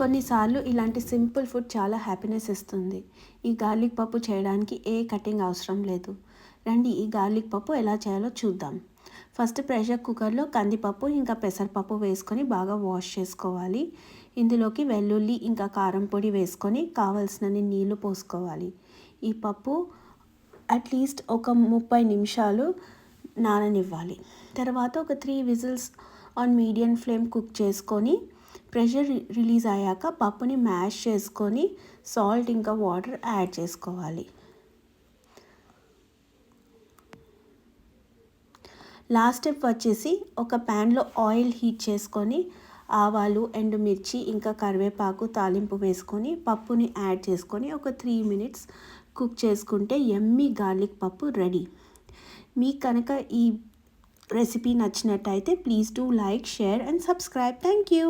కొన్నిసార్లు ఇలాంటి simple food చాలా హ్యాపీనెస్ ఇస్తుంది. ఈ గార్లిక్ పప్పు చేయడానికి ఏ కటింగ్ అవసరం లేదు. రండి ఈ గార్లిక్ పప్పు ఎలా చేయాలో చూద్దాం. ఫస్ట్ ప్రెషర్ కుక్కర్లో కందిపప్పు ఇంకా పెసరపప్పు వేసుకొని బాగా వాష్ చేసుకోవాలి. ఇందులోకి వెల్లుల్లి ఇంకా కారం పొడి వేసుకొని కావాల్సినన్ని నీళ్లు పోసుకోవాలి. ఈ పప్పు అట్లీస్ట్ ఒక 30 నిమిషాలు నాననివ్వాలి. తర్వాత ఒక 3 whistles on medium flame cook చేసుకొని ప్రెషర్ రిలీజ్ అయ్యాక పప్పుని మ్యాష్ చేసుకొని సాల్ట్ ఇంకా వాటర్ యాడ్ చేసుకోవాలి. లాస్ట్ స్టెప్ వచ్చేసి ఒక ప్యాన్లో ఆయిల్ హీట్ చేసుకొని ఆవాలు, ఎండుమిర్చి ఇంకా కరివేపాకు తాలింపు వేసుకొని పప్పుని యాడ్ చేసుకొని ఒక 3 మినిట్స్ కుక్ చేసుకుంటే యమ్మీ గార్లిక్ పప్పు రెడీ. మీకు కనుక ఈ రెసిపీ నచ్చినట్టయితే please do like, share and subscribe. Thank you.